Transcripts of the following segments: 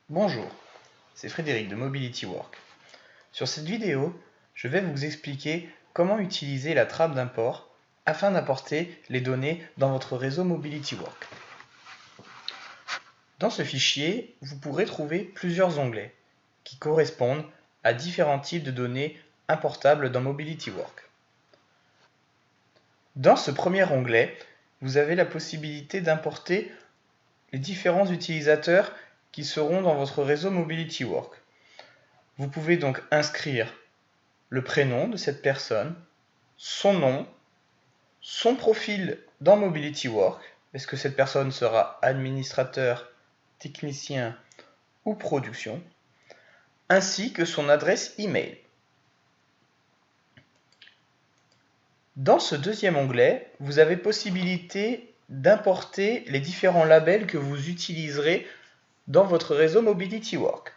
Bonjour, c'est Frédéric de Mobility Work. Sur cette vidéo, je vais vous expliquer comment utiliser la trappe d'import afin d'importer les données dans votre réseau Mobility Work. Dans ce fichier, vous pourrez trouver plusieurs onglets qui correspondent à différents types de données importables dans Mobility Work. Dans ce premier onglet, vous avez la possibilité d'importer les différents utilisateurs qui seront dans votre réseau Mobility Work. Vous pouvez donc inscrire le prénom de cette personne, son nom, son profil dans Mobility Work, est-ce que cette personne sera administrateur, technicien ou production, ainsi que son adresse email. Dans ce deuxième onglet, vous avez possibilité d'importer les différents labels que vous utiliserez dans votre réseau Mobility Work.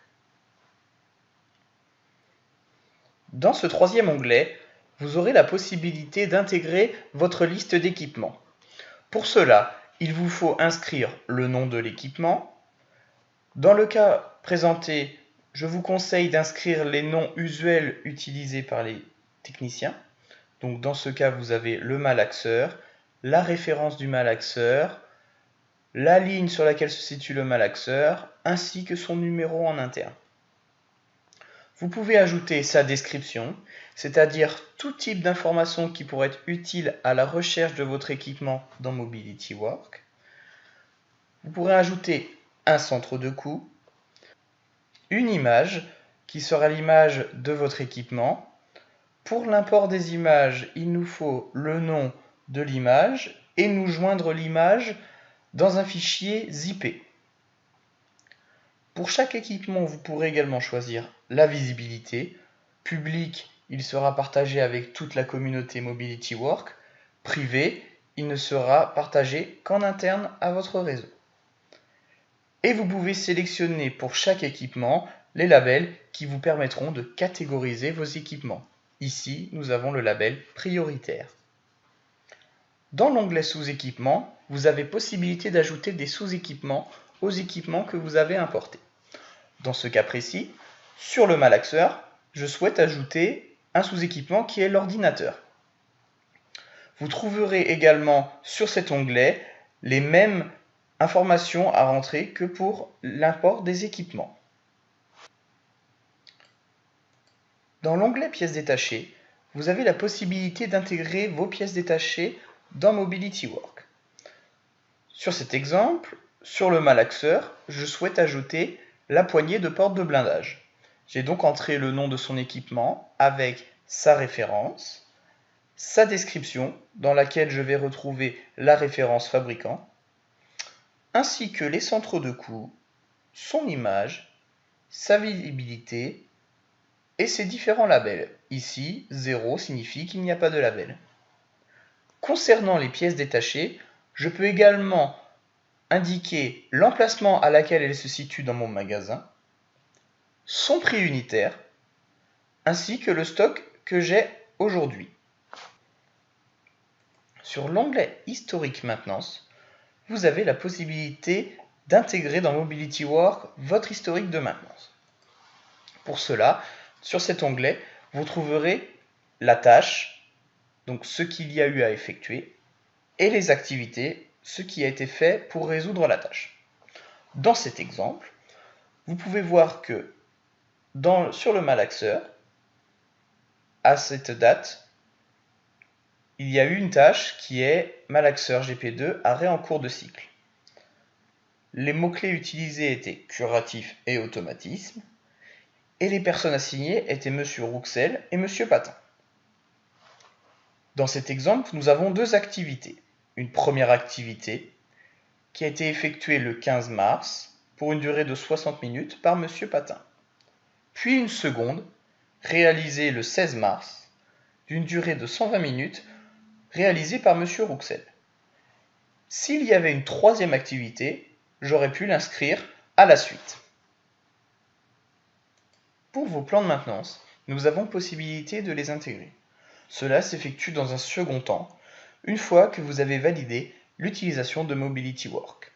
Dans ce troisième onglet, vous aurez la possibilité d'intégrer votre liste d'équipements. Pour cela, il vous faut inscrire le nom de l'équipement. Dans le cas présenté, je vous conseille d'inscrire les noms usuels utilisés par les techniciens. Donc dans ce cas, vous avez le malaxeur, la référence du malaxeur, la ligne sur laquelle se situe le malaxeur, ainsi que son numéro en interne. Vous pouvez ajouter sa description, c'est-à-dire tout type d'information qui pourrait être utile à la recherche de votre équipement dans Mobility Work. Vous pourrez ajouter un centre de coût, une image qui sera l'image de votre équipement. Pour l'import des images, il nous faut le nom de l'image et nous joindre l'image dans un fichier zippé. Pour chaque équipement, vous pourrez également choisir la visibilité. Public, il sera partagé avec toute la communauté Mobility Work. Privé, il ne sera partagé qu'en interne à votre réseau. Et vous pouvez sélectionner pour chaque équipement les labels qui vous permettront de catégoriser vos équipements. Ici, nous avons le label prioritaire. Dans l'onglet sous-équipements, vous avez possibilité d'ajouter des sous-équipements aux équipements que vous avez importés. Dans ce cas précis, sur le malaxeur, je souhaite ajouter un sous-équipement qui est l'ordinateur. Vous trouverez également sur cet onglet les mêmes informations à rentrer que pour l'import des équipements. Dans l'onglet pièces détachées, vous avez la possibilité d'intégrer vos pièces détachées dans Mobility Work. Sur cet exemple, sur le malaxeur, je souhaite ajouter la poignée de porte de blindage. J'ai donc entré le nom de son équipement avec sa référence, sa description dans laquelle je vais retrouver la référence fabricant, ainsi que les centres de coût, son image, sa visibilité et ses différents labels. Ici, 0 signifie qu'il n'y a pas de label. Concernant les pièces détachées, je peux également indiquer l'emplacement à laquelle elle se situe dans mon magasin, son prix unitaire, ainsi que le stock que j'ai aujourd'hui. Sur l'onglet Historique maintenance, vous avez la possibilité d'intégrer dans Mobility Work votre historique de maintenance. Pour cela, sur cet onglet, vous trouverez la tâche, donc ce qu'il y a eu à effectuer, et les activités, ce qui a été fait pour résoudre la tâche. Dans cet exemple, vous pouvez voir que sur le malaxeur, à cette date, il y a eu une tâche qui est malaxeur GP2 arrêt en cours de cycle. Les mots-clés utilisés étaient curatif et automatisme, et les personnes assignées étaient Monsieur Rouxel et Monsieur Patin. Dans cet exemple, nous avons deux activités. Une première activité qui a été effectuée le 15 mars pour une durée de 60 minutes par Monsieur Patin. Puis une seconde réalisée le 16 mars d'une durée de 120 minutes réalisée par Monsieur Rouxel. S'il y avait une troisième activité, j'aurais pu l'inscrire à la suite. Pour vos plans de maintenance, nous avons possibilité de les intégrer. Cela s'effectue dans un second temps, une fois que vous avez validé l'utilisation de Mobility Work.